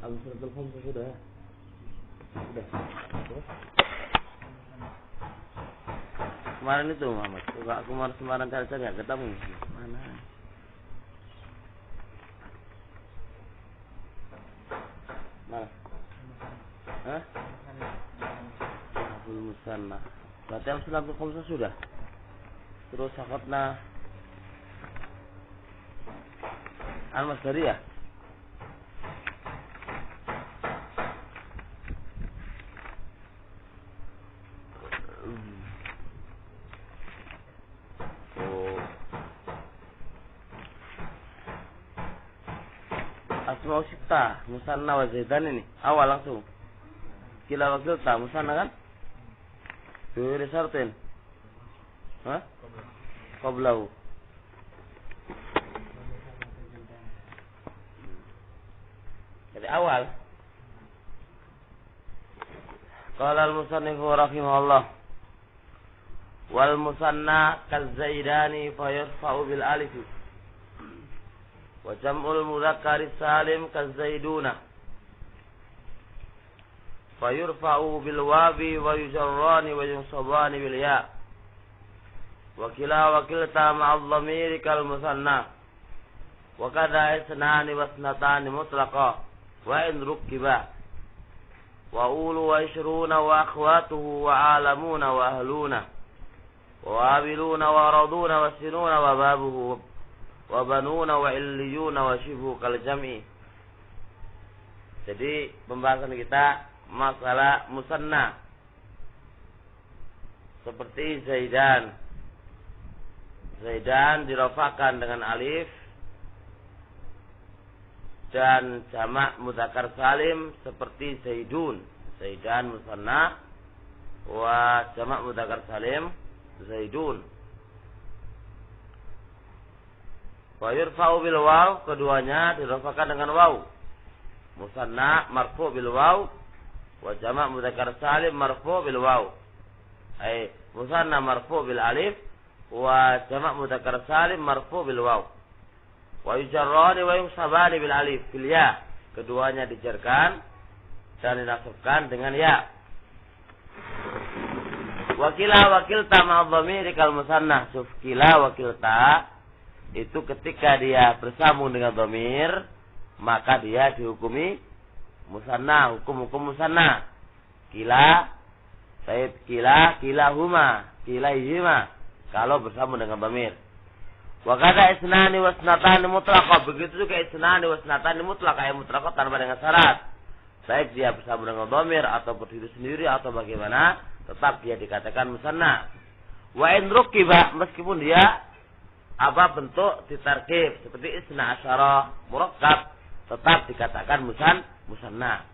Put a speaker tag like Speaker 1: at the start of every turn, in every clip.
Speaker 1: Al-Suratul Khamsah sudah. Sudah. Kemarin itu Muhammad, kemarin saya nggak ketemu. Mana? Mana? Hah? Abul Musanna. Berarti Al-Suratul Khamsah sudah. Terus sakotna Al-Masdari ya? Asma Sita, Musanna wa Zaidan ini awal langsung. Kila wakil ta Musanna kan? Dua sartin. Hah? Qablahu. Dari awal. Qala al-musannif rahimahullah. Wal musanna kaz-zaidani fayurfa'u bil alif. Wa jam'ul mudzakkar salim kaz-zaiduna. Fayurfa'u bil wawi wa yujarrani wa yunsabani bil ya. Wa kilta ma'adh dhamiri kal musanna. Wa kadha isnani wa isnatani mutlaqa wa in rukkiba. Wa ulu wa ishruna wa akhwatuhu wa alamuna wa ahluna. Wa abiluna wa raduna wa sinuna wa babuhu. Wa banuna wa illiyuna wa shibhu kal jam'i. Jadi pembahasan kita masalah musanna. Seperti Zaidan. Zaidan dirafakan dengan alif. Dan jamak mudzakkar salim seperti Zaidun. Zaidan musanna. Wa jamak mudzakkar salim Zaidun. Wa yurfa'u bil waw, keduanya dirafakan dengan waw. Musanna marfu bil waw wa jamak mudzakkar salim marfu bil waw. Ai musanna marfu bil alif wa jamak mudzakkar salim marfu bil waw. Wa yujarrani wa yunsabani bil alif bil ya. Keduanya dijarkan dan dinasabkan dengan ya. Wakilta ma'adh dhamiri kal musanna. Kila wakilta itu ketika dia bersambung dengan dhamir, maka dia dihukumi musanna, hukum musanna. Kila, said kilahuma, kilaihima kalau bersambung dengan dhamir. Wa kadza isnani wa isnatani mutlaqah, begitu juga isnani wa isnatani mutlaqah, yang mutlaqah tanpa dengan syarat. Baik dia bersambung dengan dhamir atau berdiri sendiri atau bagaimana, tetap dia dikatakan musanna. Wa in rukiba, meskipun dia bentuk ditarkib seperti isna asyara murakkab, tetap dikatakan musanna.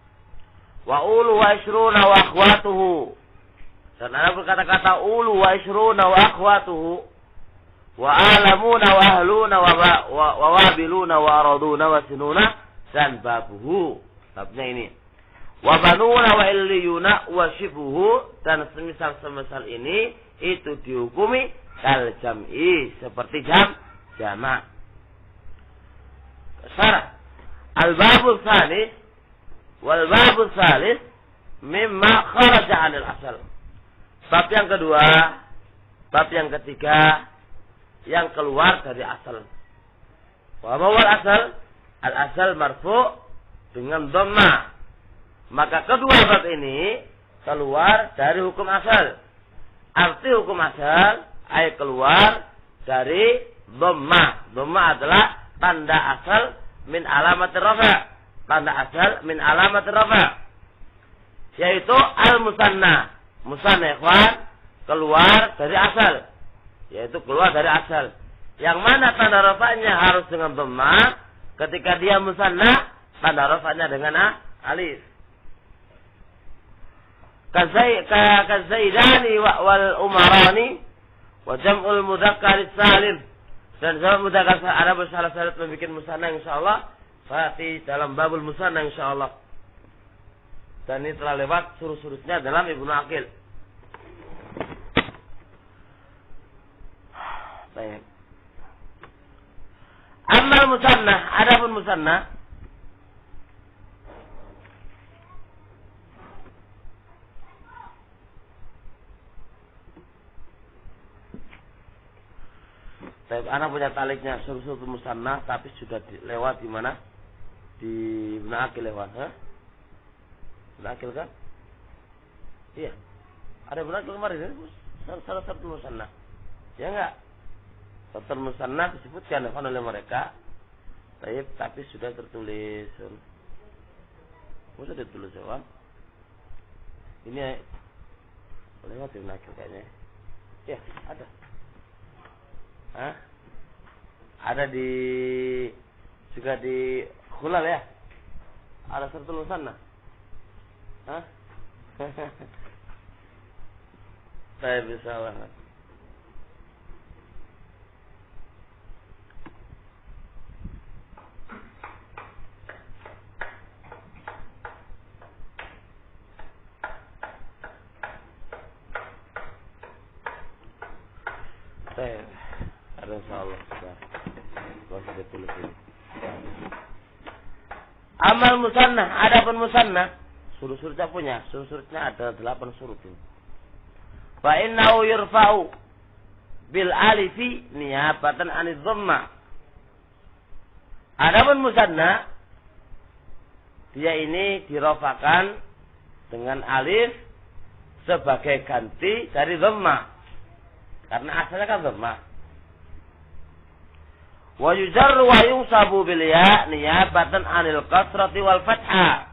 Speaker 1: Wa ulu wa ishruna wa akhwatuhu. Dan ada berkata-kata ulu wa ishruna wa akhwatuhu. Wa alamuna wa ahluna wa wabiluna wa araduna wa sinuna dan babuhu. Babnya ini. Wa banuna wa illiyuna wa shibhuhu, dan semisal ini itu dihukumi kal jam'i seperti jamak. Syarah. Al-babul tsalis wal babul tsalis mimma kharaja 'anil asal. Bab yang kedua, bab yang ketiga yang keluar dari asal. Wa mawal asal? Al-asal marfu' dengan dhamma. Maka kedua bab ini keluar dari hukum asal. Arti hukum asal ay keluar dari dhamma. Dhamma adalah tanda asal min alamat rafa. Tanda asal min alamat rafa. Yaitu al-musanna. Musanna ikhwan keluar dari asal. Yaitu keluar dari asal. Yang mana tanda rafanya harus dengan dhamma. Ketika dia musanna, tanda rafanya dengan alif. Kazaidani wal umarani wa jam'ul mudzakkar salim. Dan jamak mudzakkar ada bersalah-salah membuat musanna insyaallah. Fati dalam babul musanna insyaallah. Dan ini telah lewat surut-surutnya dalam Ibnu Aqil. Baik. Amma musanna, adapun musanna Tapi anak punya taliknya suruh musannah tapi sudah lewat di mana? Di Ibnu Aqil lewat, ha? Ibnu Aqil kan? Iya. Ada Ibnu Aqil kemarin salah satu musannah. Ya enggak? Satu musannah disebutkan oleh mereka. Tapi sudah tertulis. Sudah ditulis ya, ini lewat Ibnu Aqil kayaknya. Ya, ada. Hah? Ada juga di Khulal ya? Ada satu sana. Hah? Saya bisa banget. Ada insyaallah sudah tulis ini. Amal musannah, adapun musannah, surut-surutnya punya, surut-surutnya ada 8 surut ini. Fa innahu yurfa'u bil alifi niyabatan 'anidh dhamma. Adapun musannah, dia ini dirofakan dengan alif sebagai ganti dari dhamma. Karena asalnya kan dhamma. Wa yujarru wa yunsabu bil ya niyabatan 'anil kasrati wal fathah.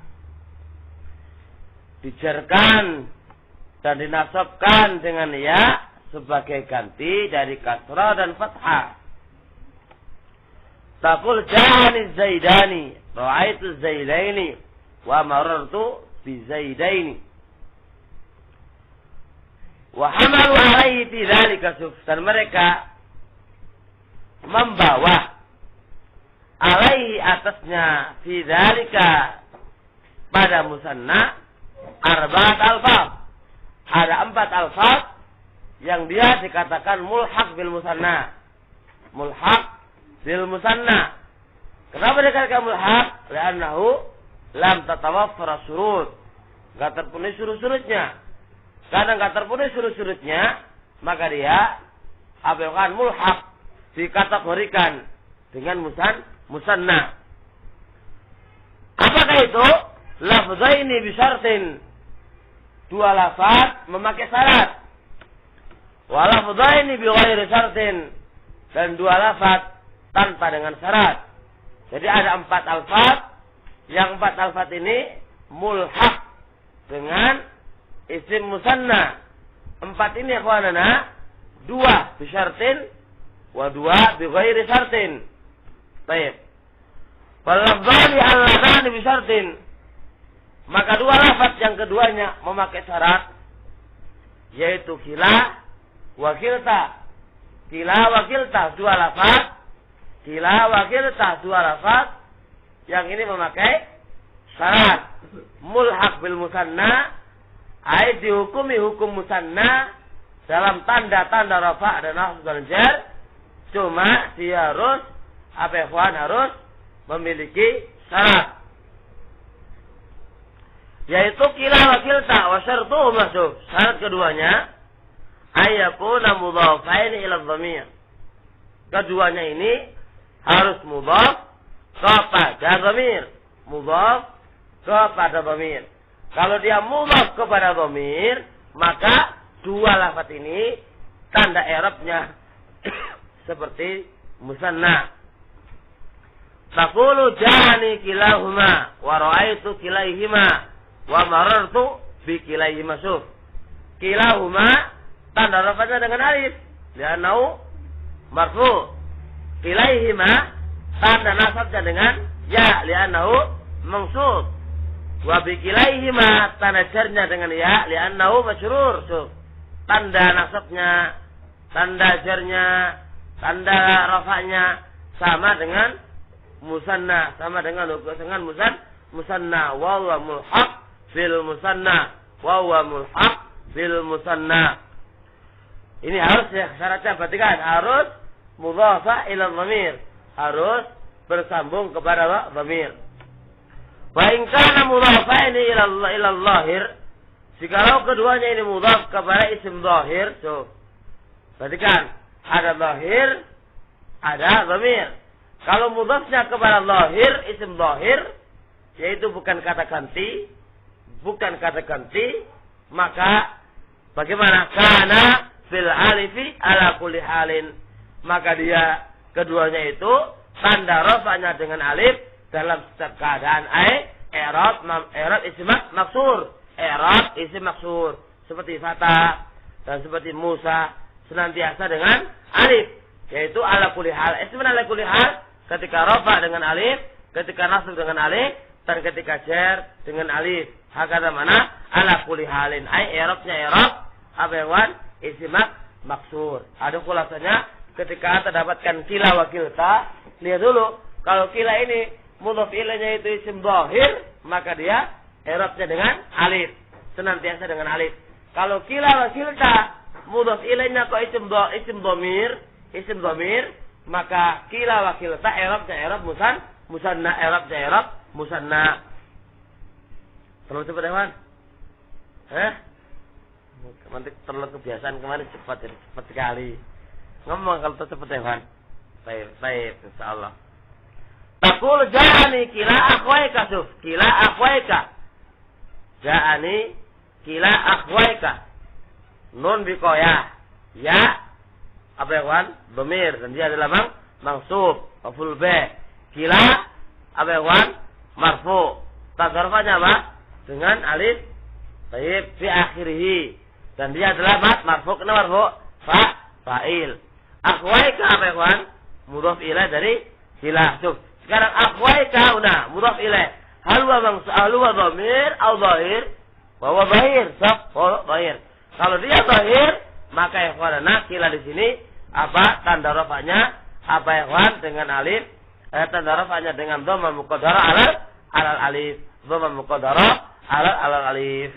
Speaker 1: Dijarkan dan dinasabkan dengan ya sebagai ganti dari kasrah dan fathah. Taqul ja'ani zaidani, ra'aitu zaidaini wa marartu bi zaidaini. Wa hamalu alaihi fi dzalika suf, dan mereka membawa alaihi atasnya fi dzalika pada musanna arba'at alfaz. Ada 4 alfaz yang dia dikatakan mulhaq bil musanna. Mulhaq bil musanna. Kenapa dikatakan mulhaq? Li'annahu lam tatawaffar syurut. Enggak terpenuhi syurut-syurutnya. Karena enggak terpenuhi syurut-syurutnya, maka dia bukan mulhaq, dikategorikan dengan musanna. Apakah itu? Lafzaini bisyartin. 2 lafaz memakai syarat. Wa lafzaini bi ghairi syartin. Dan 2 lafaz tanpa dengan syarat. Jadi ada 4 alfaz. Yang 4 alfaz ini mulhaq dengan isim musanna. 4 ini ikhwanana, 2 bi syartin wa 2 bi ghairi syartin. Baik. Wal lafzani alladhani bi syartin. Maka 2 lafaz yang keduanya memakai syarat, yaitu kila wa kilta. Kila wa kilta 2 lafaz. Kila wa kilta 2 lafaz yang ini memakai syarat. Mulhaq bil musanna, ai dihukumi hukum musanna dalam tanda-tanda rafa' dan nasb dan jar. Cuma dia harus harus memiliki syarat, yaitu kila wa kilta wa syartuhu masuk. Syarat keduanya ayyakuna mudhafain ila dhamir. Keduanya ini harus mudhaf kepada dhamir. Mudhaf kepada dhamir. Kalau dia mudhaf kepada dhamir, maka 2 lafaz ini tanda i'rabnya seperti musanna. Taqulu ja'ani kilahuma wa ra'aitu kilaihima wa marartu bi kilaihima. Syuf. Kilahuma tanda rafa'nya dengan alif, li'annahu marfu'. Kilaihima tanda nasabnya dengan ya, li'annahu mansub. Wa bi kilaihima tanda jarnya dengan ya, li'annahu majrur. Syuf. Tanda nasabnya, tanda jarnya, tanda rafa'nya sama dengan musanna, sama dengan musanna. Wa huwa mulhaq bil musanna. Wa huwa mulhaq bil musanna. Ini harus ya syaratnya, perhatikan, harus mudhafa ila dhamir, harus bersambung kepada dhamir. Wa in kana mudhafaini ila dhahir, jikalau keduanya ini mudhaf kepada isim dhahir, so perhatikan, ada dhahir, ada dhamir. Kalau mudhafnya kepada zahir, isim zahir, yaitu bukan kata ganti, maka bagaimana? Kana fil alifi ala kulli halin. Maka dia keduanya itu tanda rafa'nya dengan alif dalam setiap keadaan. I'rab isim maksur. I'rab isim maksur. Seperti Fata dan seperti Musa senantiasa dengan alif, yaitu ala kulli hal. Isim ala kulli hal ketika rafa dengan alif, ketika nasb dengan alif, dan ketika jar dengan alif. Hakada mana? Ala kulli halin. I'rabnya i'rab apa yang isim maksur. Ada kulasanya ketika terdapatkan kila wa kilta. Lihat dulu, kalau kila ini mudhaf ilaihnya itu isim zahir, maka dia i'rabnya dengan alif, senantiasa dengan alif. Kalau kila wa kilta mudhaf ilaihnya kok isim dhamir, maka kila wa kilta i'rabnya i'rab musanna, i'rabnya i'rab musanna. Terlalu cepat Hewan? Nanti terlalu kebiasaan kemarin cepat sekali. Ngomong kalau cepat Hewan. Baik, insyaallah. Taqul ja'ani kila akhwaika suf. Kila akhwaika. Ja'ani kila akhwaika. Nun biqoyah. Ya. Apa Hewan? Dhamir. Dan dia adalah mansub. Maf'ul bih. Kila apa Hewan? Marfu. Tasarrufnya apa? Dengan alif taib fi akhirih. Dan dia adalah marfu. Kenapa marfu? Fa'il. Akhwaika apa Hewan? Mudhaf ilaih dari kila. Sekarang akhwaika una mudhaf ilaih. Hal wa dhamir atau zahir? Wa huwa zahir. Zahir. Kalau dia zahir, maka ikhwanana kila di sini apa tanda rafa'nya? Apa ikhwan dengan alif? Tanda rafa'nya dengan dhamma muqaddara alal alif. Dhamma muqaddara alal alif.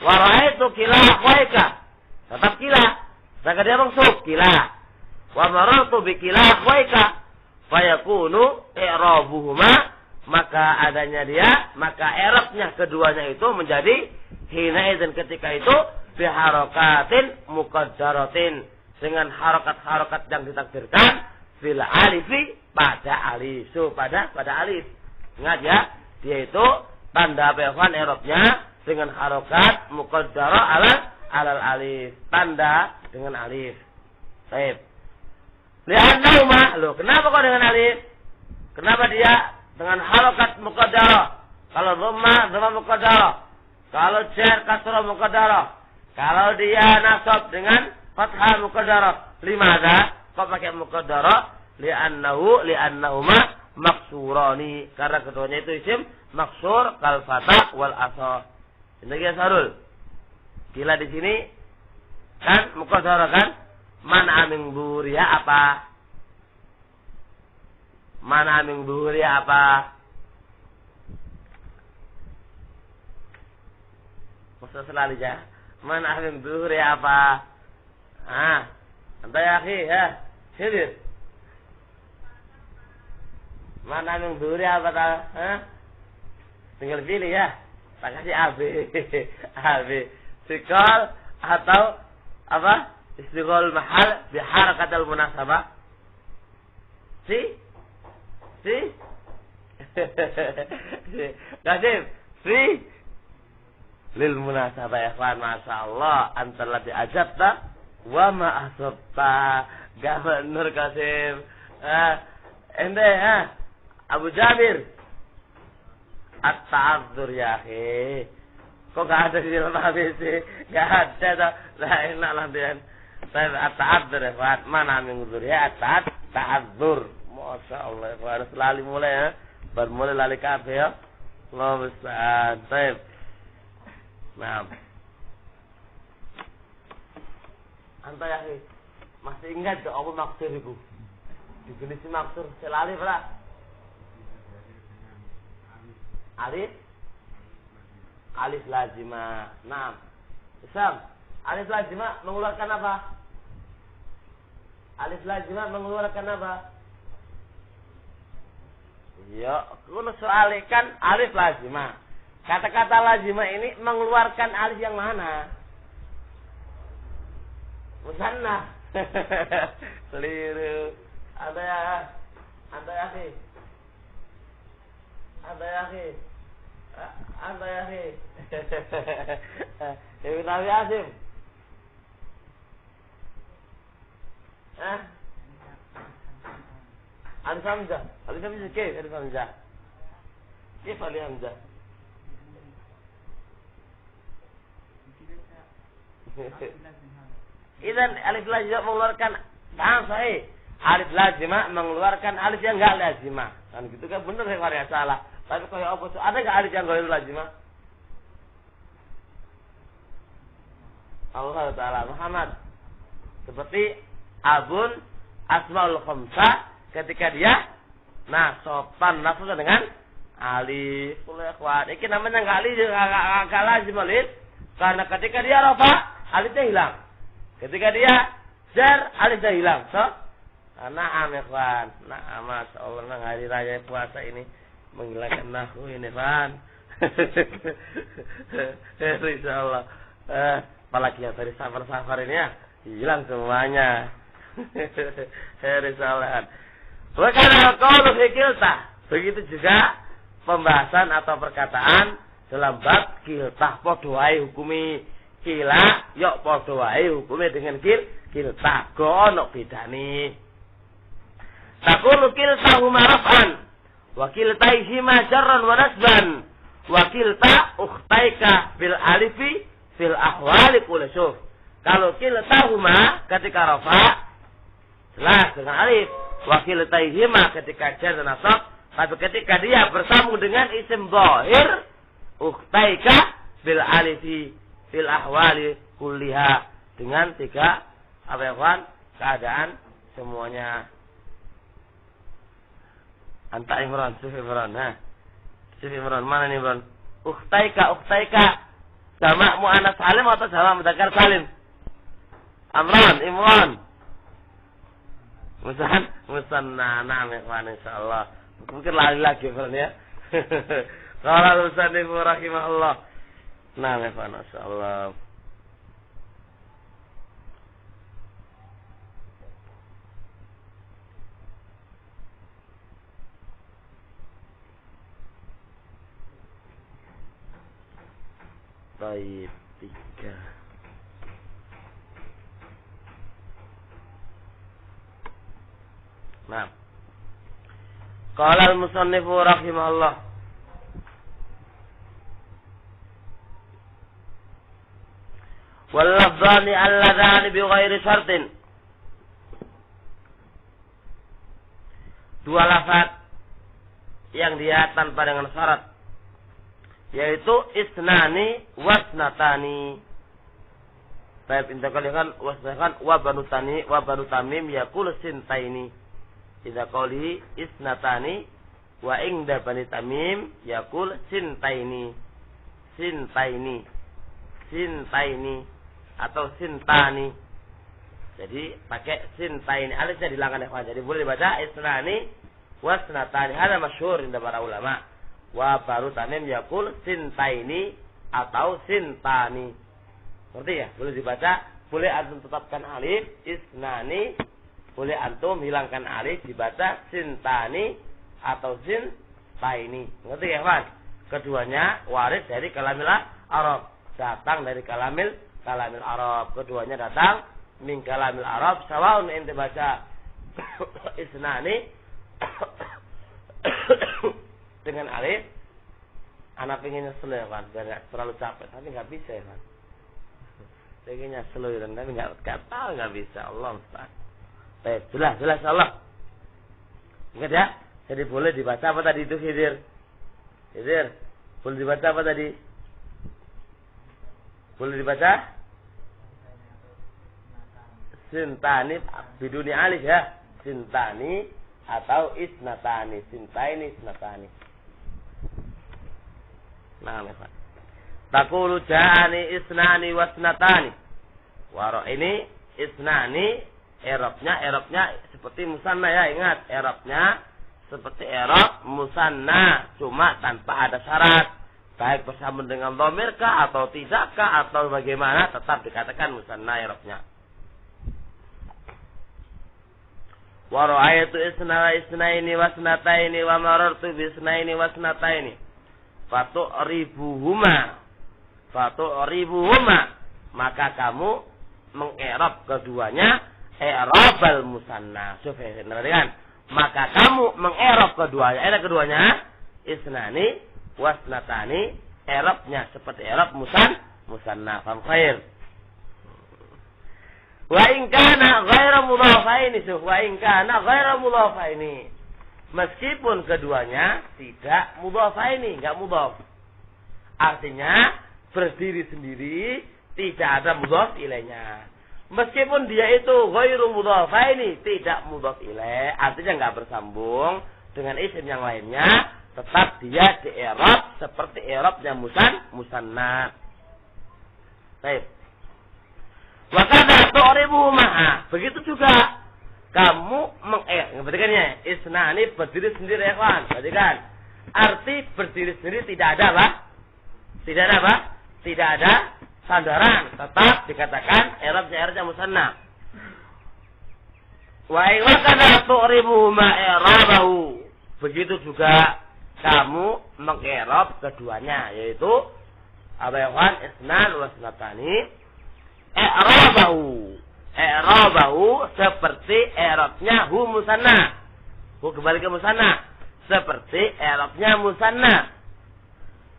Speaker 1: Wa ra'aitu kila akhwaika. Tetap kila. Maka dia maksud kila. Wa marartu bi kila akhwaika. Fayakunu i'rabuhuma, maka adanya dia, maka i'rabnya keduanya itu menjadi hina idzin ketika itu bi harakatin muqaddaratin, dengan harakat-harakat yang ditakdirkan fil alifi pada alif. Pada alif. Ingat ya, dia itu tanda ba'fan i'rabnya dengan harakat muqaddara alal alif, tanda dengan alif. Baik. Li'annahuma, loh, kenapa kok dengan alif? Kenapa dia dengan harakat muqaddara? Kalau dhamma muqaddara. Kalau jar kasrah muqaddara. Kalau dia nasab dengan fathah muqaddara. Limadha? Kok pakai muqaddara? Li'annahuma maksurani. Karena keduanya itu isim maksur kal fatah wal asah. Ini ya Sarul. Gila di sini kan muqaddara kan? Mana min dhuhriha apa? Mana min dhuhriha apa? Masa selalu ya. Mana min dhuhriha apa? Anta ya akhi, ya. Hidir. Mana min dhuhriha apa ta? Tinggal pilih ya. Tak kasih AB. Sikal atau apa? Istighol mahal biharakat al-munasabah. Kasim. Lil munasabah ya ikhwan. Masya Allah. Anta ladhi ajabta wa ma asabta. Gak benar Kasim. Ente Abu Jabir. At-ta'adzur ya akhi. Kok gak ada di dalam ABC? Gak ada. Lah enak lah dia. At-ta'adzur ya Fat. Mana minggur ya at-ta'adzur. Masya Allah ya selalu mulai ya. Baru mulai lali kafe ya. Allah besar. Baik. Nah. Anta ya masih ingat gak apa maksur itu? Definisi maksur selalu pula. Alif lazimah. Nah. Isam. Alif lazimah mengeluarkan apa? Alif lazimah mengeluarkan apa? Ya, kalau soalikan alif lazimah. Kata-kata lazimah ini mengeluarkan alif yang mana? Musanna. Keliru. Ada ya, ada ya sih. Ada ya sih. Ada ya sih. Ibn Abi Asim. Alif Hamzah. Alif Hamzah kif? Alif Hamzah. Kif Alif Hamzah? Idan alif lazimah mengeluarkan sahih. Alif lazimah mengeluarkan alif yang enggak lazimah. Kan gitu kan benar ya salah. Tapi kayak apa? Ada enggak alif yang enggak lazimah? Allah Ta'ala Muhammad. Seperti abun asmaul khamsah ketika dia sopan lafaznya dengan alif. Ini namanya enggak lazim alif karena ketika dia rafa alifnya hilang. Ketika dia jar alifnya hilang. So, na'am ikhwan. Na'am masyaallah nang hari raya puasa ini menghilangkan nahwu ini, Fan. Insyaallah. Apalagi yang tadi safar-safar ini ya hilang semuanya. Insyaallah. Wa kana qaulu fi kiltah. Begitu juga pembahasan atau perkataan dalam bab kiltah padha wae hukumi. Kila yok padha wae hukume dengan kiltah go ono bedane. Taqulu kiltahuma raf'an wa kiltaihima jarran wa nasban wa kilta ukhtaika bil alifi fil ahwali kullu. Kalau kiltahuma ketika rafa jelas dengan alif, wa kiltaihima ketika jar dan nasab, tapi ketika dia bersambung dengan isim dhahir ukhtaika bil alifi fil ahwali kulliha dengan 3 keadaan semuanya. Anta Imran, Suf Imran, Suf Imran, mana nih Imran? Ukhtaika sama mu'annas salim atau sama mudzakkar salim? Imran. Musanna, na'am ikhwan insyaallah. Mungkin lagi Imran ya. Qala al-musannif rahimahullah. Nah, masyaallah. Baik, 3. Nah. Qala al-musannif rahimahullah. Wal-lafzani alladhani bi ghairi syartin. 2 lafaz yang dia tanpa dengan syarat, yaitu isnani wasnatani. Baik intakalikan wasnakan wa banu tamim yaqul sintaini. Idza qali isnatani wa inda bani tamim yaqul sintaini atau sintani. Jadi pakai sintaini, alisnya dihilangkan ya. Jadi boleh dibaca isnani wasnatani. Hada masyhur inda para ulama. Wa baru tamim yaqul sintaini atau sintani. Ngerti ya? Boleh dibaca, boleh antum tetapkan alif isnani, boleh antum hilangkan alif dibaca sintani atau sintaini. Ngerti ya, Mas? Keduanya warid dari kalamil Arab. Datang dari kalamil Arab. Keduanya datang min kalamil Arab. Sawaun ente baca isnani dengan alif. Anak pengennya slow kan, biar nggak terlalu capek, tapi nggak bisa ya kan. Pengennya slow dan tapi nggak bisa. Allah Ustaz. Baik, jelas Allah. Ingat ya. Jadi boleh dibaca apa tadi itu Khidir? Boleh dibaca apa tadi? Boleh dibaca sintani biduni alif ya. Sintani atau isnatani. Sintaini isnatani. Nah, Pak. Taqulu ja'ani isnani wasnatani. Waro ini isnani I'rabnya seperti musanna ya, ingat i'rabnya seperti i'rab musanna, cuma tanpa ada syarat. Baik bersama dengan dhamir kah atau tidakkah atau bagaimana, tetap dikatakan musanna i'rabnya. Wa ra'aytu isnaini wasnataini wa marartu bisnaini wasnataini. Fatu'ribuhuma. Maka kamu mengerab keduanya i'rabal musanna. Perhatikan. Maka kamu mengerab keduanya. Keduanya isnani wasnatani. I'rabnya seperti i'rab musanna. Faham khair. Wa in kana ghairu mudhafaini. Meskipun keduanya tidak mudhafaini, enggak mudhaf. Artinya berdiri sendiri, tidak ada mudhaf ilaihnya. Meskipun dia itu ghairu mudhafaini, tidak mudhaf ilaih, artinya enggak bersambung dengan isim yang lainnya, tetap dia di-i'rab seperti i'rabnya musanna. Baik. Wa kadza tu'ribu ma'a. Begitu juga kamu perhatikannya, isnani berdiri sendiri ya kawan. Perhatikan. Arti berdiri sendiri tidak ada apa? Tidak ada sandaran, tetap dikatakan i'rabnya musanna. Wa kadza tu'ribu ma'irabahu. Begitu juga kamu mengi'rab keduanya, yaitu apa ya kawan? Isnan wasnatani. I'rabahu seperti i'rabnya hu musanna. Hu kembali ke musanna. Seperti i'rabnya musanna.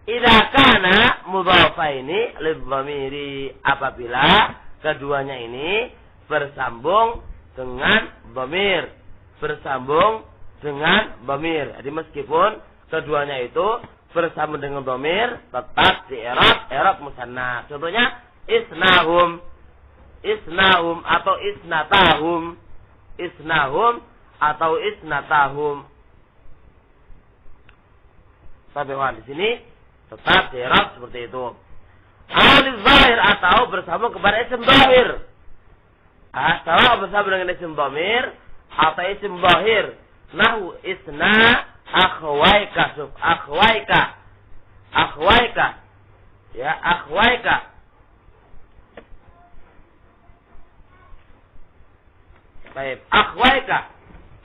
Speaker 1: Idza kana mudhafaini lidhamiri, apabila keduanya ini bersambung dengan dhamir. Jadi meskipun keduanya itu bersambung dengan dhamir, tetap di i'rab musanna. Contohnya isnahum atau isnatahum. Sabewan di sini tetap di i'rab seperti itu. Alif zahir atau bersambung kepada isim zahir. Atau bersambung dengan isim dhamir atau isim zahir. Nahu isna akhwaika. Ya, akhwaika. Baik, akhwaika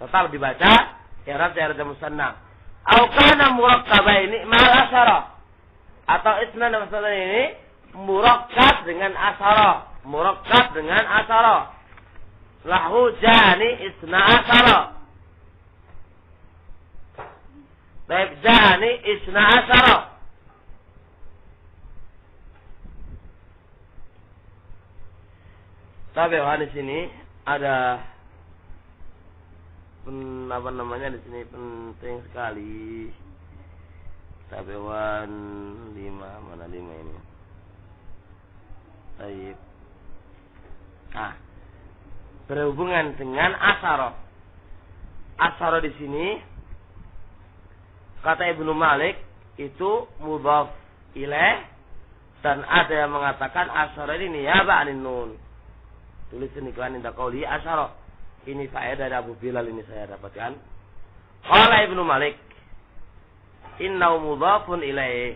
Speaker 1: tetap dibaca i'rab musanna. Au kana murakkabaini ma'al asyara. Atau isnan dan masalah ini murakkab dengan asyara. Lahu jani isna asyara. Baik, jani isna asyara. Tapi di sini ada di sini penting sekali. Tabewan 5, mana 5 ini? Baik. Berhubungan dengan asyara. Asyara di sini kata Ibnu Malik itu mudhaf ilaih, dan ada yang mengatakan asyara ini niyaba anin nun. Tulis ini kan inda qauli asyara. Ini faedah dari Abu Bilal ini saya dapatkan. Qala Ibnu Malik, innahu mudhafun ilaih.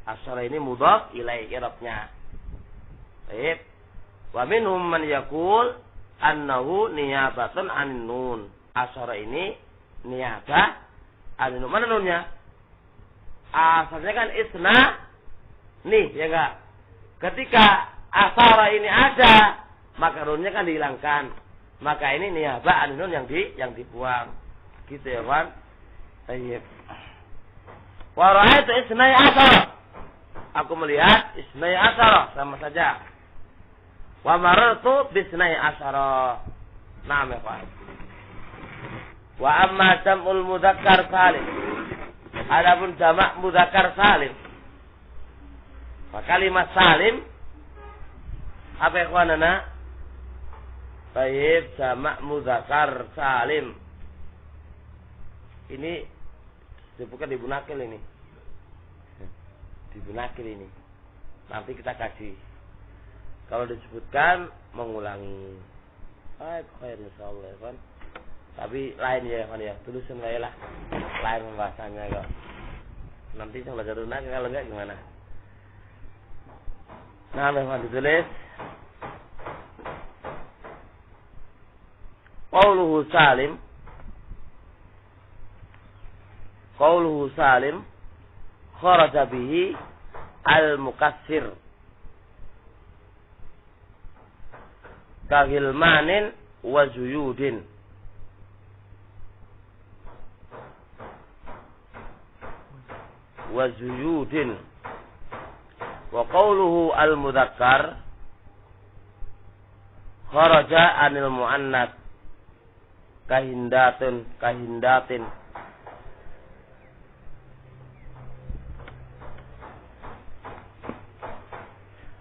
Speaker 1: Asyara ini mudhaf ilaih i'rabnya. Baik. Wa minhum man yaqul annahu niyabatun anin nun. Asyara ini niyabah anin nun. Mana nunnya? Asalnya kan isna nih, ya enggak? Ketika asyara ini ada, maka nunnya kan dihilangkan. Maka ini niyabah anin nun yang dibuang. Gitu ya, kawan. Baik. Wa ra'aitu isnai asyara. Aku melihat isnai asyara, sama saja. Wa marartu bisnai asyara. Naam ya, kawan. Wa amma jam'ul mudzakkar salim. Adapun jamak mudzakkar salim. Wa kalimat salim apa ya, kawanana? Baik, jamak mudzakkar salim. Ini bukan Ibu Nakil ini. Ibu Nakil ini. Nanti kita kaji. Kalau disebutkan mengulangi. Baik, khair insyaallah, kan. Tapi lain ya, kan ya. Tulisan saya lah. Lain pembahasannya kok. Nanti saya belajar dulu, kalau enggak gimana? Nah, memang ditulis Qauluhu Salim kharaja bihi al-mukassir kahilmanin wa zuyudin. Wa qawluhu al-mudzakkar kharaja anil muannats kahindatin.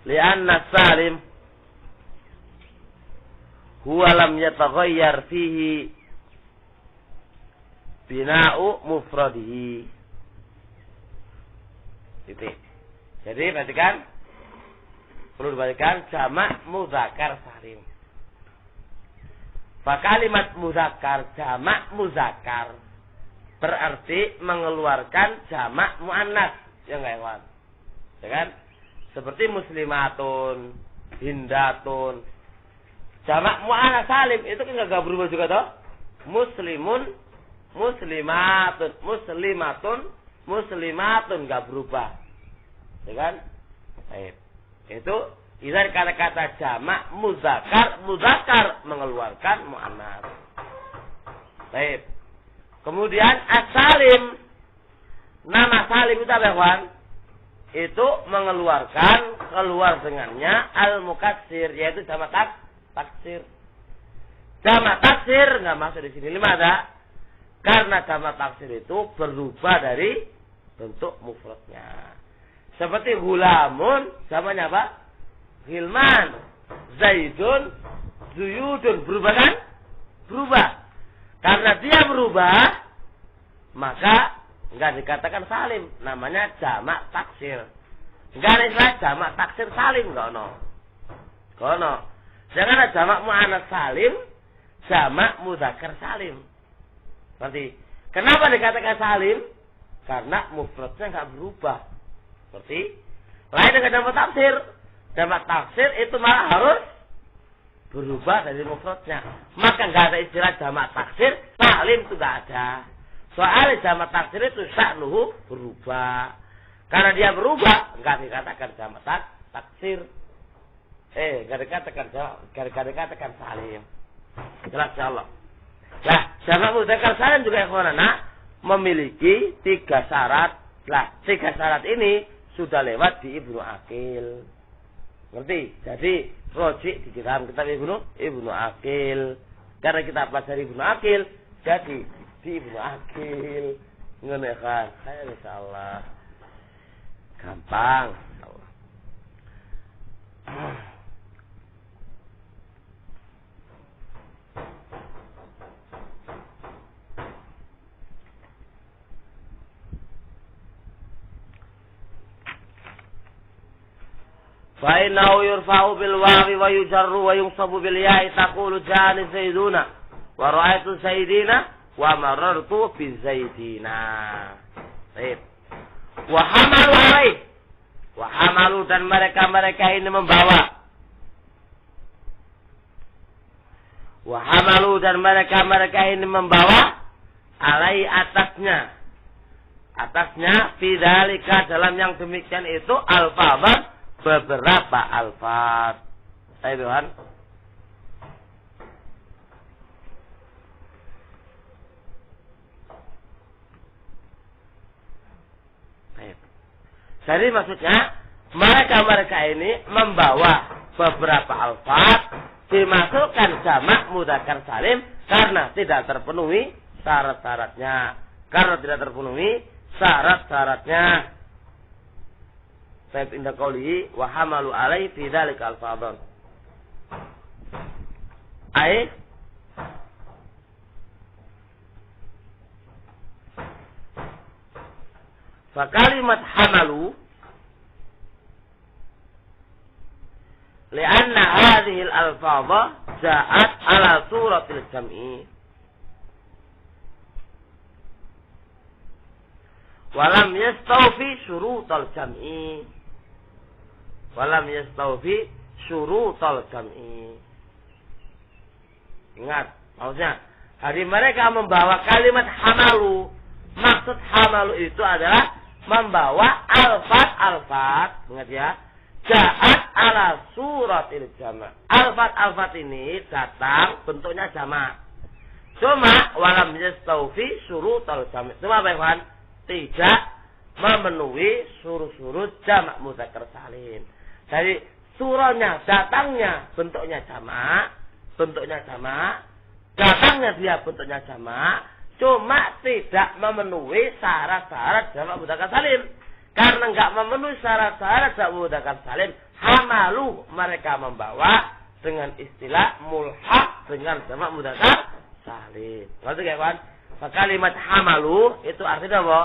Speaker 1: Lianna salim huwa lam yataghayyar fihi bina'u mufradihi. Jadi perhatikan, perlu diperhatikan jamak muzakkar salim. Kalimat muzakkar jamak muzakkar berarti mengeluarkan jamak muannats, ya enggak ya, ya kan? Seperti muslimatun, hindatun. Jamak muannats salim itu kan enggak berubah juga toh? Muslimun, muslimatun, muslimatun enggak berubah. Ya kan? Baik. Itu idzan kata-kata jamak muzakkar mengeluarkan muannats. Baik. Kemudian as-salim, nama salim itu apa, kawan? Itu mengeluarkan keluar dengannya al-mukassir, yaitu jamak taksir. Jamak taksir enggak masuk di sini. Limada? Karena jamak taksir itu berubah dari bentuk mufradnya. Seperti gulamun, jamaknya apa? Hilman, Zaidun, Zuyudun. Berubah kan? Berubah. Karena dia berubah, maka enggak dikatakan salim. Namanya jamak taksir. Enggak ada istilah jamak taksir salim. Enggak ono. Jangan ada jamak muannats salim, jamak mudzakkar salim. Berarti, kenapa dikatakan salim? Karena mufradnya enggak berubah. Seperti lain dengan jamak taksir. Jamak taksir itu malah harus berubah dari mufradnya. Maka enggak ada istilah jamak taksir salim, itu enggak ada. Soalnya jamak taksir itu sya'nuhu berubah. Karena dia berubah, enggak dikatakan jamak taksir. Enggak dikatakan salim. Jelas insyaallah. Nah, jamak mudzakkar salim juga ikhwanana memiliki 3 syarat. Nah, 3 syarat ini sudah lewat di Ibnu Aqil. Ngerti? Jadi rojik di kitab Ibnu Aqil. Karena kita pelajari Ibnu Aqil, jadi di Ibnu Aqil. Ngono kan? Insyaallah. Gampang. Insyaallah. Fa'innahu yurfa'u bil wawi wa yujarru wa yunsabu bil ya'i taqulu ja'ani zaiduna wa ra'aytu zaidina wa marartu bi zaidina. Baik. Wa hamalu alaih. Wa hamalu, dan mereka ini membawa. Wa hamalu, dan mereka ini membawa alai atasnya. Atasnya fidzalika, dalam yang demikian itu alfazan, beberapa alfaz. Ayo Tuhan. Jadi maksudnya mereka ini membawa beberapa alfaz dimasukkan jamak mudzakkar salim karena tidak terpenuhi syarat-syaratnya. Baik indah qaulihi wa hamalu alaihi fi dzalika al-fadl. Ai fa kalimat hamalu li'anna hadhihi al-alfadha ja'at ala suratil jam'i walam yastawfi syurutal jam'i. Ingat, maksudnya hari mereka membawa kalimat hamalu. Maksud hamalu itu adalah membawa alfat, ingat ya. Ja'at ala suratil jama'. Alfat ini datang bentuknya jama'. Cuma walam yastawfi syurutal jama'. Cuma apa ya, tidak memenuhi surut-surut jama' mudzakkar salim. Jadi surahnya, datangnya bentuknya jama', datangnya dia bentuknya jama', cuma tidak memenuhi syarat-syarat jama' mudzakkar salim. Karena enggak memenuhi syarat-syarat jama' mudzakkar salim, hamalu mereka membawa dengan istilah mulhaq dengan jama' mudzakkar salim. Ngerti enggak, Pak? Kalimat hamalu itu artinya apa?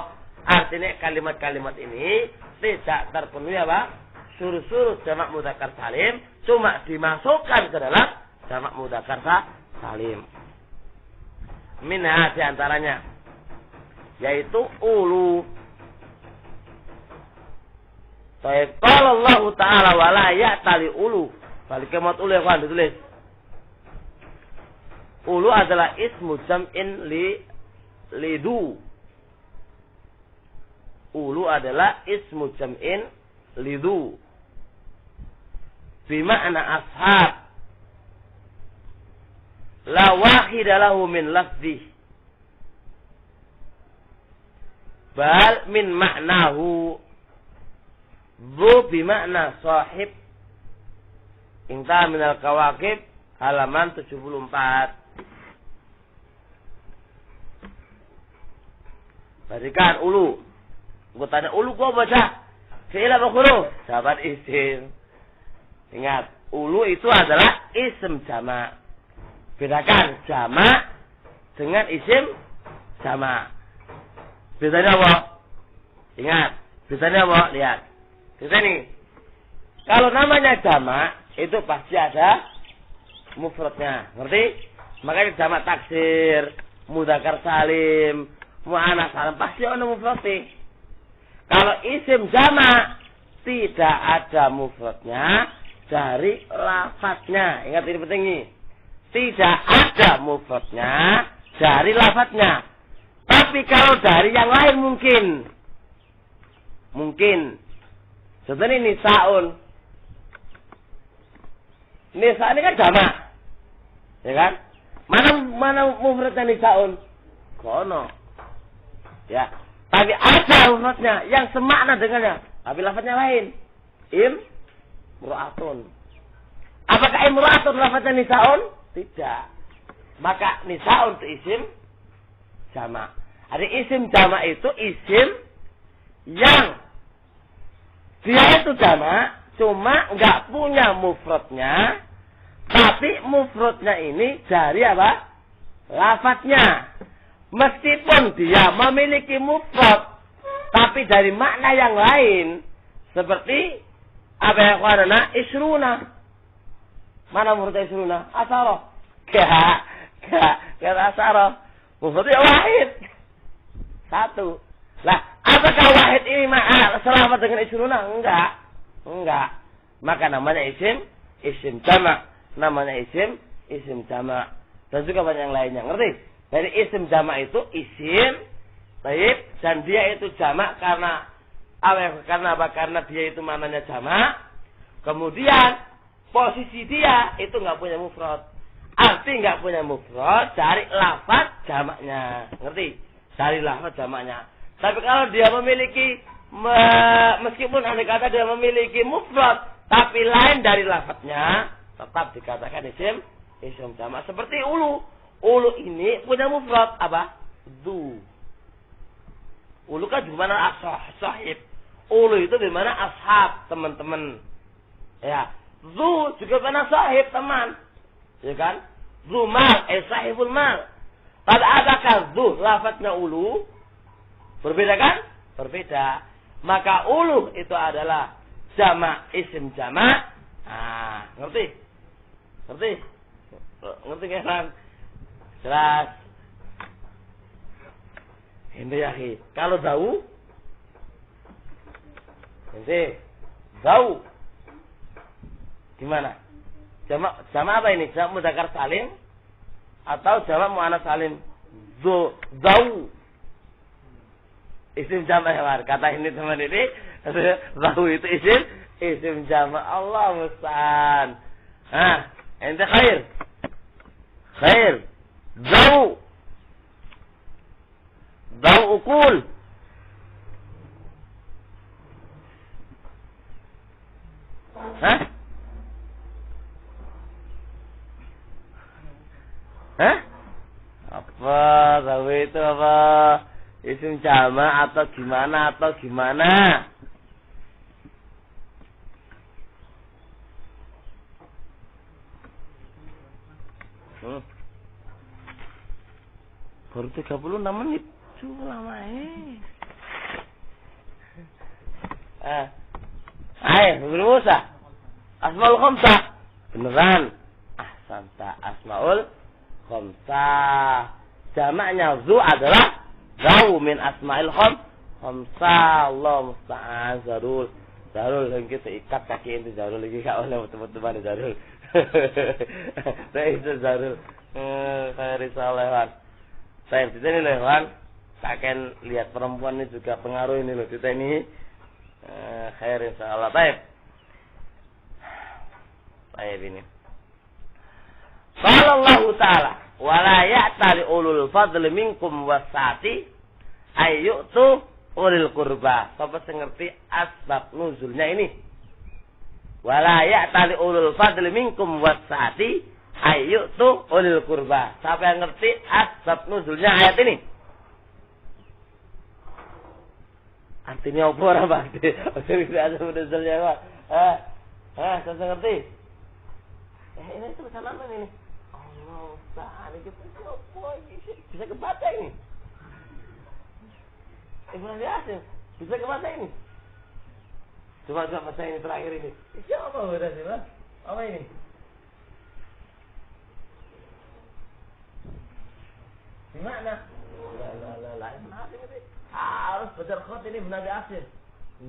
Speaker 1: Artinya kalimat-kalimat ini tidak terpenuhi apa? Surut-surut jamak mudzakkar salim, cuma dimasukkan ke dalam jamak mudzakkar salim. Minha di antaranya yaitu ulu. Baik, qala Allah Ta'ala wala ya'tali ulu. Balik kemat ulu ya, kawan, ditulis. Ulu adalah ismu jam'in lidu. Ulu adalah ismu jam'in lidu. Bima'na ashab. La wahida lahu min lafzih. Bal min ma'nahu. Dhu bima'na sahib. Inta minal kawakib. Halaman 74. Berikan ulu. Gue tanya ulu gue baca fi'il apa huruf? Jawaban isim. Ingat, ulu itu adalah isim jama'. Bedakan jama' dengan isim jama'. Bedanya apa? Ingat, bedanya apa? Lihat. Kita nih. Kalau namanya jama' itu pasti ada mufradnya. Ngerti? Makanya jama' taksir, mudzakkar salim, mu'anats salim pasti ada mufradnya. Kalau isim jama' tidak ada mufradnya dari lafadznya. Ingat ini penting nih. Tidak ada mufradnya dari lafadznya. Tapi kalau dari yang lain mungkin. Mungkin. Contohnya nisaun. Nisa ini kan jama'. Ya kan? Mana mufradnya nisaun? Kono. Ya. Tapi ada mufradnya yang semakna dengannya. Tapi lafadznya lain. Imru'atun. Apakah imru'atun lafadznya nisaun? Tidak. Maka nisaun itu isim jama'. Ada isim jama' itu isim yang dia itu jama', cuma enggak punya mufradnya. Tapi mufradnya ini dari apa? Lafadznya. Meskipun dia memiliki mufrad, tapi dari makna yang lain, seperti apa yang warna isruna. Mana mufrad isruna? Asara. Gak asara. Mufradnya wahid. Satu. Lah, apakah wahid ini selamat dengan isruna? Enggak. Maka namanya isim jama'. Namanya isim jama'. Dan juga banyak yang lainnya. Ngerti? Dari isim jama' itu isim, baik, dan dia itu jama' karena apa? Karena dia itu mananya jama'. Kemudian posisi dia itu nggak punya mufrad. Arti nggak punya mufrad dari lafaz jamaknya. Ngerti? Dari lafaz jamaknya. Tapi kalau dia memiliki meskipun andai kata dia memiliki mufrad tapi lain dari lafaznya, tetap dikatakan isim jamak. Seperti ulu. Ulu ini punya mufrad apa? Du. Ulu kan gimana sahib. Ulu itu gimana ashab, teman-teman. Ya. Du juga mana sahib, teman. Ya kan? Du mal, sahibul mal. Pada adakah du lafadznya ulu? Berbeda kan? Berbeda. Maka ulu itu adalah jama' isim jama'. Ah, ngerti? Ngerti kan? Jelas. Ini ya, kalau jauh, ini jauh. Gimana? Jama' apa ini? Jama' mudzakkar salim atau jamak muannas salim zau. Isim jamak hewan. Kata ini teman ini zau itu isim jamak. Allah musta'an. Ente khair. Zau ukul. Apa? Zau itu apa? Isim jamak atau gimana? Baru 36 menit. Cuma lama Ayo, berusaha. Asmaul khamsah. Beneran. Ahsanta. Asmaul khamsah. Jamaknya zu adalah zau min asmail khamsah. Allah musta'an. Zarul yang kita ikat kaki itu Zarul lagi gak oleh teman-teman Zarul. Saya itu Zarul. Saya risalehan. Saya di sini lewan. Takkan lihat perempuan ini juga pengaruh ini loh kita ini. Khair insyaallah. Baik ini. Qala Allah Ta'ala, "Wa la ya'tali ulul fadli minkum wasati ayyutu ulil qurba." Sapa sing ngerti asbab nuzulnya ini? Wa la ya'tali ulul fadli minkum wasati ayyutu ulil qurba. Siapa yang ngerti asbab nuzulnya ayat ini? Artinya apa orang pasti? Artinya asbab nuzulnya apa? Saya ngerti. Ini tulisan apa ini? Allah Ta'ala kita bisa kebaca ini. Ibnu Yasin bisa kebaca ini. Coba baca ini terakhir ini. Siapa udah sih, Mas? Apa ini? Gimana? La. Harus baca khot ini Ibnu Yasin.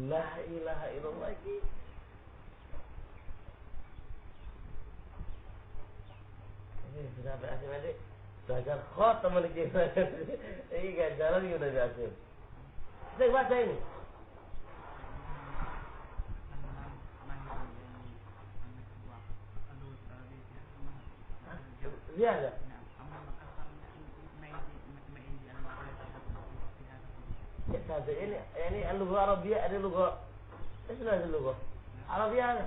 Speaker 1: La ilaha illallah ini. Ini sudah berhasil nanti belajar khot teman kita. Ini ganjaran yang udah berhasil. Saya baca ini. Dia ada. Ini al-lugha Arabiyah, ada lugha. Apa ada lugha? Arabiyah ada.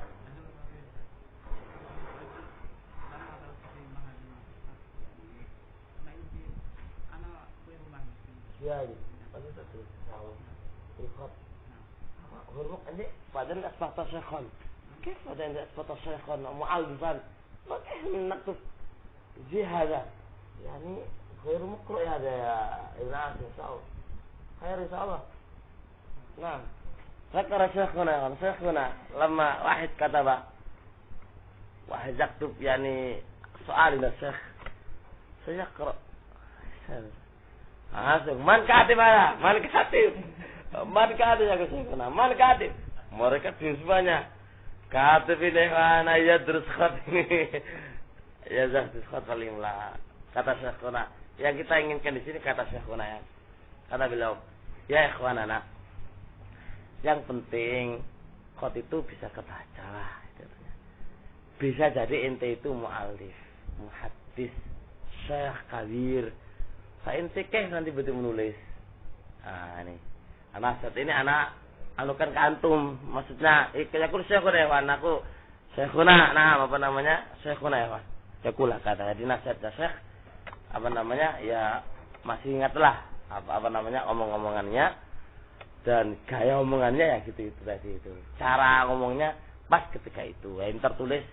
Speaker 1: Ya, ini satu. Ikhab. Huruf ini badan asbata syaikhan. كيف badan asbata syaikhan mu'allifan? ما كيف نكتب زي هذا؟ يعني غير مقروء هذا يا ابن عاصم إن شاء الله. خير إن شاء الله. نعم. ذكر شيخنا لما واحد كتب واحد يكتب يعني سؤال إلى الشيخ سيقرأ Man katib ada, man katib ya kesana, man katib. Mereka semuanya katib ini mana ya terus khat ini, ya terus khat paling lah. Kata Syekhuna, yang kita inginkan di sini kata Syekhuna ya. Kata beliau, ya ikhwanana, yang penting khat itu bisa kebaca lah. Bisa jadi ente itu mu'alif, muhaddis, syekh kabir. Saya intikeh nanti betul menulis. Ini. Anak saat ini anak anukan ke antum. Maksudnya, aku syekhuna ya, aku syekhuna. Nah, apa namanya? Syekhuna ya, Yakulah kata di nasihatnya syekh. Apa namanya? Ya masih ingatlah apa namanya omong-omongannya dan gaya omongannya ya gitu tadi itu. Cara ngomongnya pas ketika itu. Yang tertulis.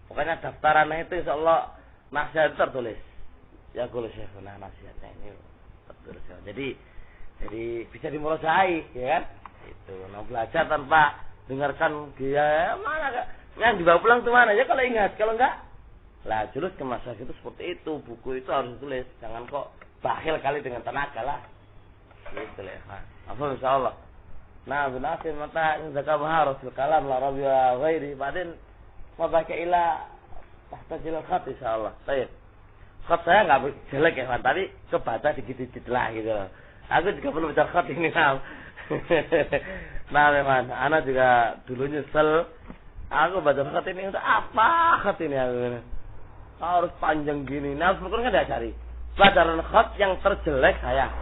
Speaker 1: Pokoknya daftaran itu insyaallah nasihat tertulis. Ya kalau syekhuna nasihatnya ini betul. Jadi bisa dimurajai, ya kan? Itu. Nah, belajar tanpa dengarkan dia mana kak? Yang dibawa pulang tuh mana? Ya kalau ingat, kalau enggak, lah julus ke masa itu seperti itu. Buku itu harus ditulis. Jangan kok bakhil kali dengan tenaga lah. Gitu lah. Apa insyaallah. Nah, benasin mata zakah harus kalam la rabbi wa ghairi. Badin mabaka ila tahtajil khat insyaallah. Baik. Khot saya nggak jelek ya, tapi kebaca dikit-dikit lah gitu. Aku juga perlu baca khot ini nah. Nah memang, anak juga dulu nyesel. Aku baca khot ini untuk apa khot ini aku? Harus panjang gini. Nah, sebetulnya kan diajari. Pelajaran khot yang terjelek saya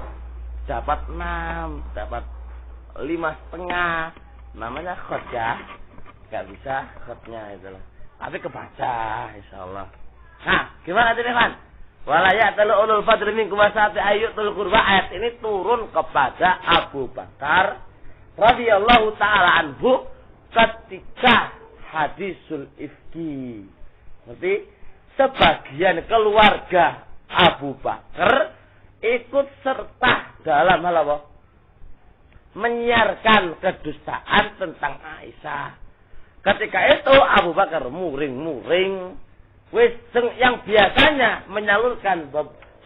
Speaker 1: dapat 6, dapat 5,5. Namanya khot ya. Gak bisa khotnya itu loh. Tapi kebaca insyaallah. Nah, gimana tadi Evan? Walaya talu ulul fadli minkum wasati ayyutul qurba. Ayat ini turun kepada Abu Bakar radhiyallahu taala anhu ketika hadisul ifki. Berarti sebagian keluarga Abu Bakar ikut serta dalam hal apa? Menyiarkan kedustaan tentang Aisyah. Ketika itu Abu Bakar muring-muring. Yang biasanya menyalurkan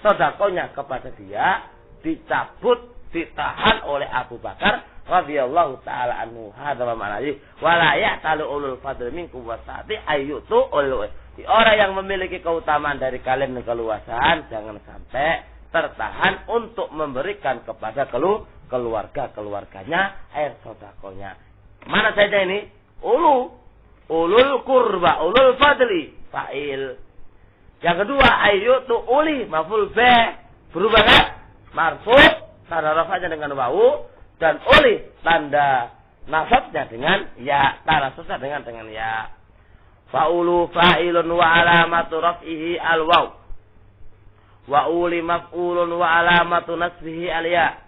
Speaker 1: sodakonya kepada dia dicabut, ditahan oleh Abu Bakar radhiyallahu taala anhu. Hadza ma'anahi wala ya'talu ulul fadli minkum wasati ayyutu ulul. Orang yang memiliki keutamaan dari kalian dan keluasan jangan sampai tertahan untuk memberikan kepada keluarga-keluarganya air sodakonya. Mana saja ini? Ulul kurba, ulul fadli, fa'il. Yang kedua, ayyutu uli, maf'ul bih. Berubah kan? Marfu', tanda rafa'nya dengan wawu. Dan uli, tanda nasabnya dengan ya. Tanda nasabnya dengan ya. Fa'ulu fa'ilun wa alamatu raf'ihi al-waw. Wa uli maf'ulun wa alamatu nasbihi al-ya.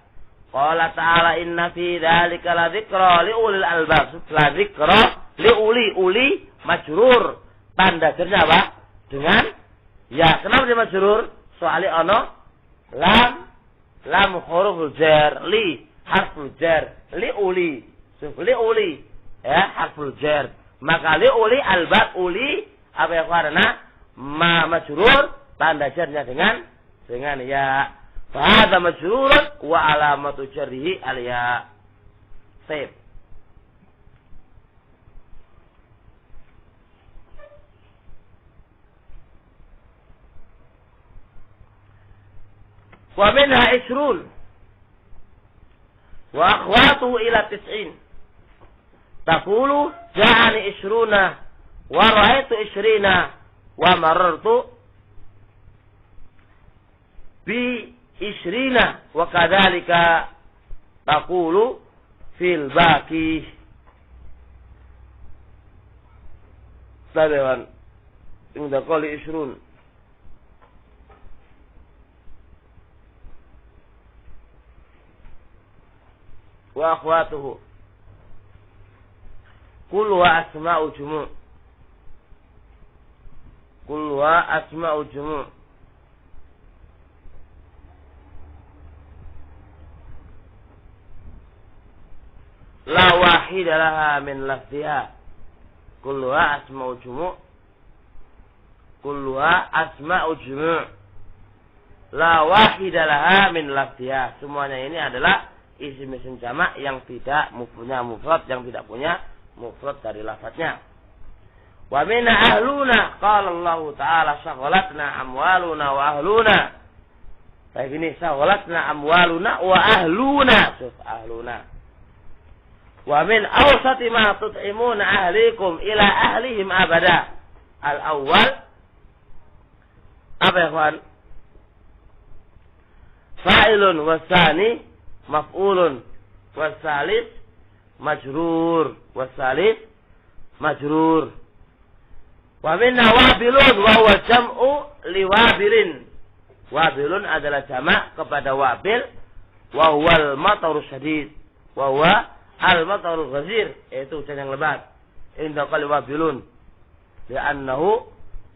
Speaker 1: Qala ta'ala inna fi dzalika la dzikra li ulil albab. La dzikra li uli majrur. Tanda jarnya apa? Dengan ya. Kenapa dia majrur? Soalnya ono lam huruful jar, li harful jar, li uli ya harful jar. Maka li uli albab uli apa yang karena majrur tanda jarnya dengan ya. Fahadha majrurun wa alamatu jarrihi al-ya. Sip. Wa minha isrun wa akhwatuhu ila 90. Taqulu ja'ani isruna wa ra'aitu isrina wa marartu bi isrina wa kadzalika taqulu fil baqi. Sadewan inda qali isrun wa akhwatuhu kulluha asma'u jumu'. Kulluha asma'u jumu'. La wahida laha min lafziha. Kulluha asma'u jumu'. Kulluha asma'u jumu'. La wahida laha min lafziha. Semuanya ini adalah isim-isim jamak yang tidak punya mufrad, yang tidak punya mufrad dari lafadznya. Wa min ahluna qala Allah taala syaghalatna amwaluna wa ahluna. Kayak gini, syaghalatna amwaluna wa ahluna. Suf ahluna. Wa min awsati ma tut'imuna ahlikum ila ahlihim abada. Al-awwal apa ya kawan? Fa'ilun wasani maf'ulun wasalis majrur wasalis majrur. Wa minna wabilun wa huwa jam'u liwabilin. Wabilun adalah jamak kepada wabil wa huwal matarus syadid wa huwa al matarul ghazir, yaitu hujan yang lebat. Inda qali wabilun li'annahu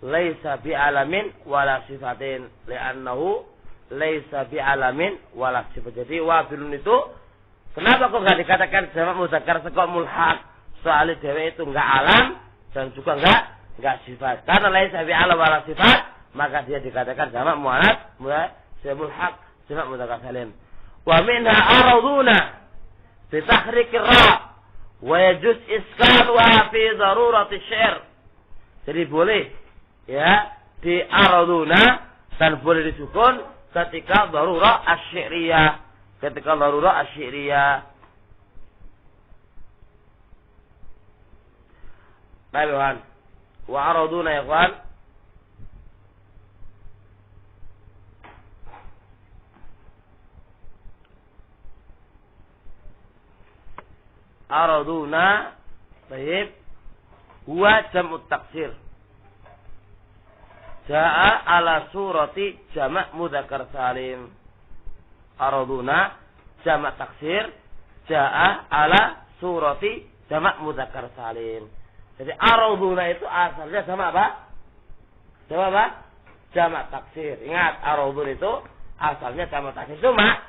Speaker 1: laisa bi'alamin wala sifatin, li'annahu laisa bi'alamin wala sifat. Jadi wabilun itu kenapa kok enggak dikatakan jamak mudzakkar sekok mulhaq? Soalnya dewe itu enggak alam dan juga enggak sifat. Karena laisa bi'alam wala sifat, maka dia dikatakan jamak muannats mulhaq, jamak mudzakkar salim. Wa minha araduna bi tahrik ra wa yajuz iskanuha fi darurati syair. Jadi boleh ya di araduna Dan boleh disukun ketika darurah asy-syi'riyah. Ketika darurah asy-syi'riyah. Baik, Tuhan. Wa araduna ya, kawan. Araduna, baik. Huwa jam'ut taksir. Ja'a ala surati jama' mudzakkar salim. Araduna jama' taksir. Ja'a ala surati jama' mudzakkar salim. Jadi araduna itu asalnya sama apa? Sama apa? Jama' taksir. Ingat, aradun itu asalnya jama' taksir. Cuma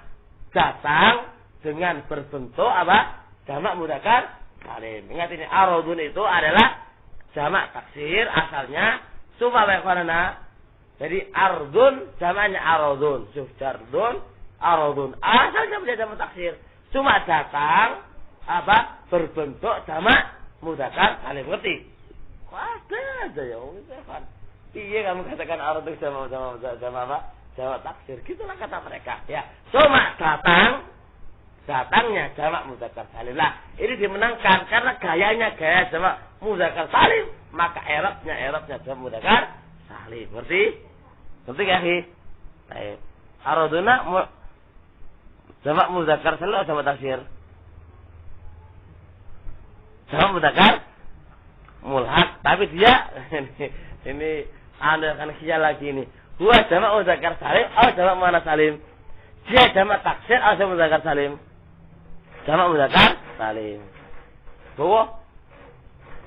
Speaker 1: datang dengan berbentuk apa? Jama' mudzakkar salim. Ingat ini, aradun itu adalah jama' taksir asalnya. Cuma bagaimana? Jadi ardun jamaknya aradun. Jardun, aradun. Asalnya menjadi jama' taksir. Cuma datang apa? Berbentuk jama' mudzakkar salim. Ngerti? Ada aja ya. Iya, kamu katakan aradun sama apa? Jama' taksir. Gitulah kata mereka. Ya. Cuma datangnya jamak mudzakkar salim. Lah, ini dimenangkan karena gayanya gaya jamak mudzakkar salim, maka i'rabnya jamak mudzakkar salim. Ngerti? Ngerti enggak sih? Baik. Araduna jamak mudzakkar salim atau jamak taksir? Jamak mudzakkar mulhaq, tapi dia ini anda akan khiyal lagi ini. Huwa jamak mudzakkar salim atau jamak muannas salim? Dia jamak taksir atau jamak mudzakkar salim? Jamak mudzakkar salim. Bahwa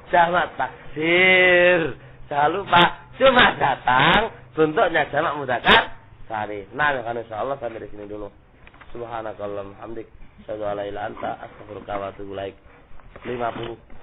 Speaker 1: jamak taksir. Jangan lupa, cuma datang bentuknya jamak mudzakkar salim. Nah, kan insyaallah sampai di sini dulu. Subhanakallahumma hamdik, asyhadu an la ilaha illa anta, astaghfiruka wa atubu ilaik. 50